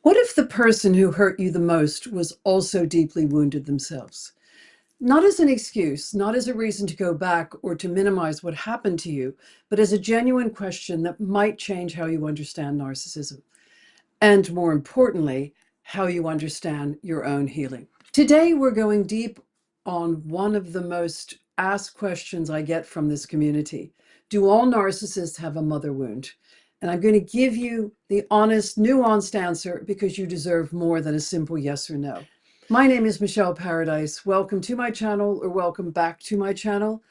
What if the person who hurt you the most was also deeply wounded themselves? Not as an excuse, not as a reason to go back or to minimize what happened to you, but as a genuine question that might change how you understand narcissism. And more importantly, how you understand your own healing. Today, we're going deep on one of the most asked questions I get from this community. Do all narcissists have a mother wound? And I'm going to give you the honest, nuanced answer because you deserve more than a simple yes or no. My name is Michele Paradise. Welcome to my channel, or welcome back to my channel.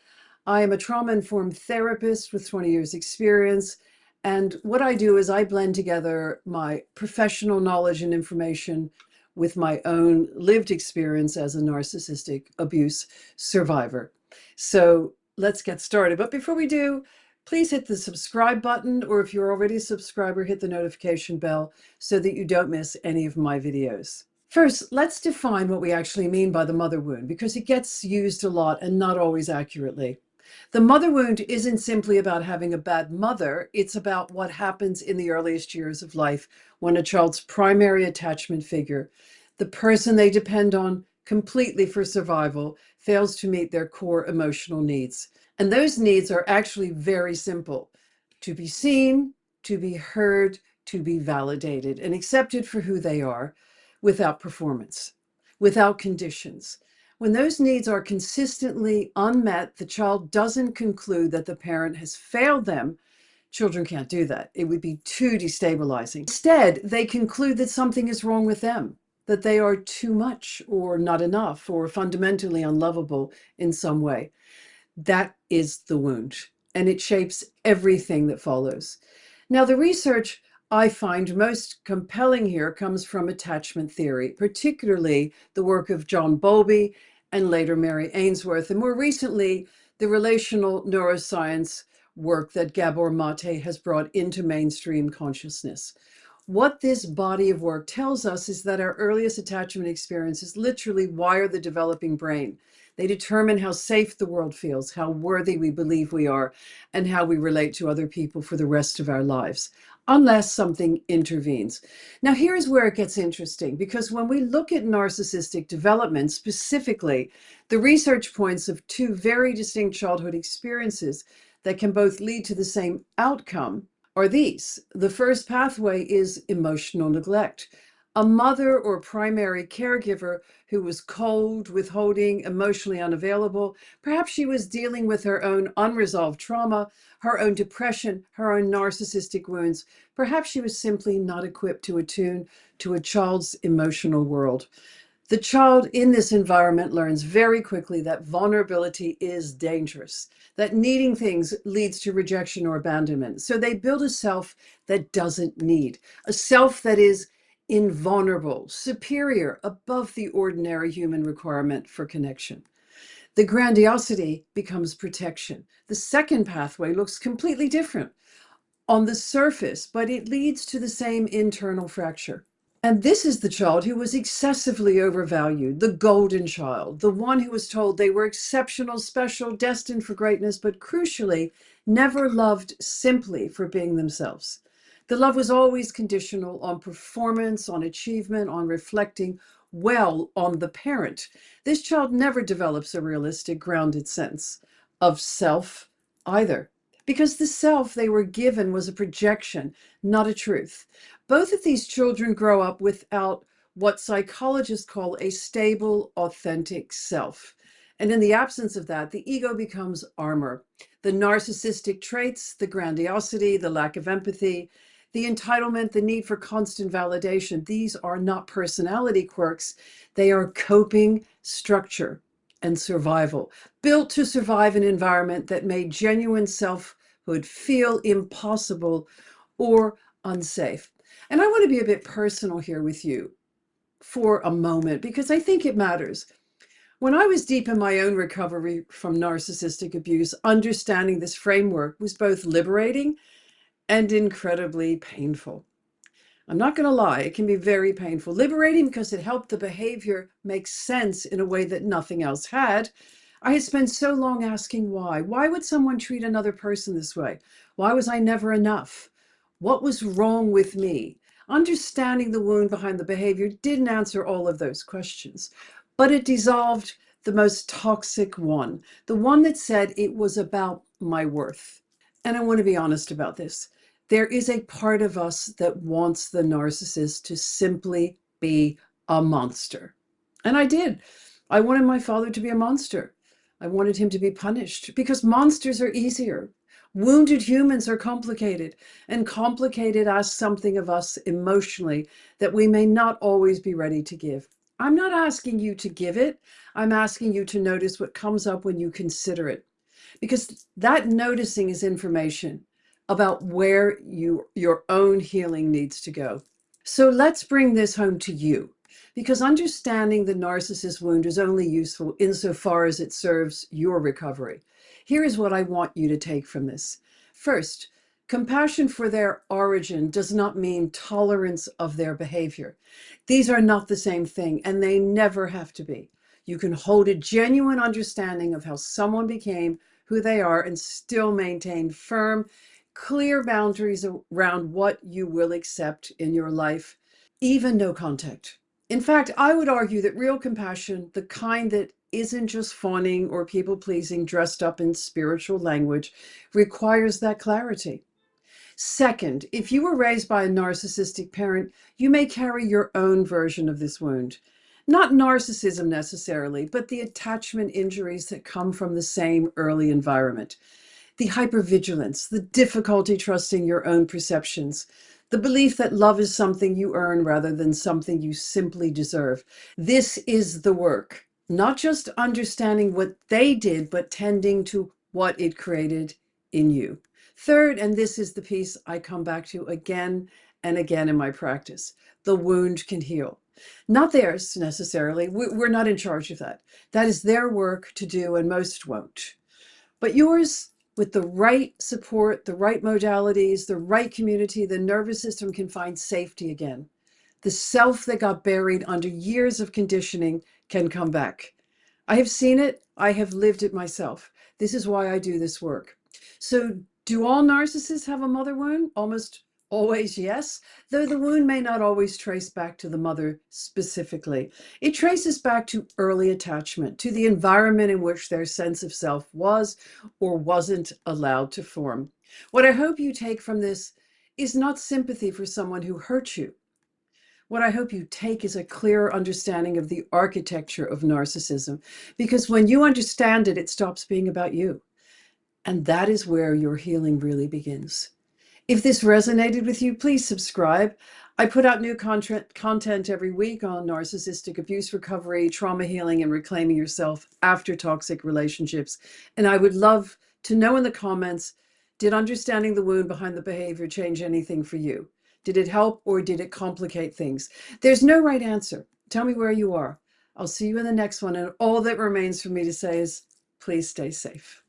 I am a trauma-informed therapist with 20 years experience. And what I do is I blend together my professional knowledge and information with my own lived experience as a narcissistic abuse survivor. So let's get started. But before we do, please hit the subscribe button, or if you're already a subscriber, hit the notification bell so that you don't miss any of my videos. First, let's define what we actually mean by the mother wound, because it gets used a lot and not always accurately. The mother wound isn't simply about having a bad mother. It's about what happens in the earliest years of life when a child's primary attachment figure, the person they depend on completely for survival, fails to meet their core emotional needs. And those needs are actually very simple: to be seen, to be heard, to be validated and accepted for who they are, without performance, without conditions. When those needs are consistently unmet, the child doesn't conclude that the parent has failed them. Children can't do that. It would be too destabilizing. Instead, they conclude that something is wrong with them, that they are too much or not enough or fundamentally unlovable in some way. That is the wound, and it shapes everything that follows. Now, the research I find most compelling here comes from attachment theory, particularly the work of John Bowlby and later Mary Ainsworth, and more recently, the relational neuroscience work that Gabor Mate has brought into mainstream consciousness. What this body of work tells us is that our earliest attachment experiences literally wire the developing brain. They determine how safe the world feels, how worthy we believe we are, and how we relate to other people for the rest of our lives, unless something intervenes. Now, here's where it gets interesting, because when we look at narcissistic development specifically, the research points of two very distinct childhood experiences that can both lead to the same outcome are these. The first pathway is emotional neglect. A mother or primary caregiver who was cold, withholding, emotionally unavailable. Perhaps she was dealing with her own unresolved trauma, her own depression, her own narcissistic wounds. Perhaps she was simply not equipped to attune to a child's emotional world. The child in this environment learns very quickly that vulnerability is dangerous, that needing things leads to rejection or abandonment. So they build a self that doesn't need, a self that is invulnerable, superior, above the ordinary human requirement for connection. The grandiosity becomes protection. The second pathway looks completely different on the surface, but it leads to the same internal fracture. And this is the child who was excessively overvalued, the golden child, the one who was told they were exceptional, special, destined for greatness, but crucially, never loved simply for being themselves. The love was always conditional on performance, on achievement, on reflecting well on the parent. This child never develops a realistic, grounded sense of self either, because the self they were given was a projection, not a truth. Both of these children grow up without what psychologists call a stable, authentic self. And in the absence of that, the ego becomes armor. The narcissistic traits, the grandiosity, the lack of empathy, the entitlement, the need for constant validation, these are not personality quirks. They are coping structure and survival, built to survive an environment that made genuine selfhood feel impossible or unsafe. And I want to be a bit personal here with you for a moment, because I think it matters. When I was deep in my own recovery from narcissistic abuse, understanding this framework was both liberating and incredibly painful. I'm not going to lie, it can be very painful. Liberating because it helped the behavior make sense in a way that nothing else had. I had spent so long asking why. Why would someone treat another person this way? Why was I never enough? What was wrong with me? Understanding the wound behind the behavior didn't answer all of those questions, but it dissolved the most toxic one, the one that said it was about my worth. And I want to be honest about this. There is a part of us that wants the narcissist to simply be a monster. And I did. I wanted my father to be a monster. I wanted him to be punished because monsters are easier. Wounded humans are complicated, and complicated asks something of us emotionally that we may not always be ready to give. I'm not asking you to give it. I'm asking you to notice what comes up when you consider it, because that noticing is information about where your own healing needs to go. So let's bring this home to you, because understanding the narcissist wound is only useful insofar as it serves your recovery. Here is what I want you to take from this. First, compassion for their origin does not mean tolerance of their behavior. These are not the same thing, and they never have to be. You can hold a genuine understanding of how someone became who they are and still maintain firm, clear boundaries around what you will accept in your life, even no contact. In fact, I would argue that real compassion, the kind that isn't just fawning or people pleasing dressed up in spiritual language, requires that clarity. Second, if you were raised by a narcissistic parent, you may carry your own version of this wound. Not narcissism necessarily, but the attachment injuries that come from the same early environment. The hypervigilance, the difficulty trusting your own perceptions, the belief that love is something you earn rather than something you simply deserve. This is the work, not just understanding what they did, but tending to what it created in you. Third, and this is the piece I come back to again and again in my practice, the wound can heal. Not theirs necessarily. We're not in charge of that. That is their work to do, and most won't. But yours, with the right support, the right modalities, the right community, the nervous system can find safety again. The self that got buried under years of conditioning can come back. I have seen it. I have lived it myself. This is why I do this work. So, do all narcissists have a mother wound? Almost always, yes, though the wound may not always trace back to the mother specifically. It traces back to early attachment, to the environment in which their sense of self was or wasn't allowed to form. What I hope you take from this is not sympathy for someone who hurt you. What I hope you take is a clearer understanding of the architecture of narcissism, because when you understand it, it stops being about you. And that is where your healing really begins. If this resonated with you, please subscribe. I put out new content every week on narcissistic abuse recovery, trauma healing, and reclaiming yourself after toxic relationships. And I would love to know in the comments, did understanding the wound behind the behavior change anything for you? Did it help or did it complicate things? There's no right answer. Tell me where you are. I'll see you in the next one. And all that remains for me to say is, please stay safe.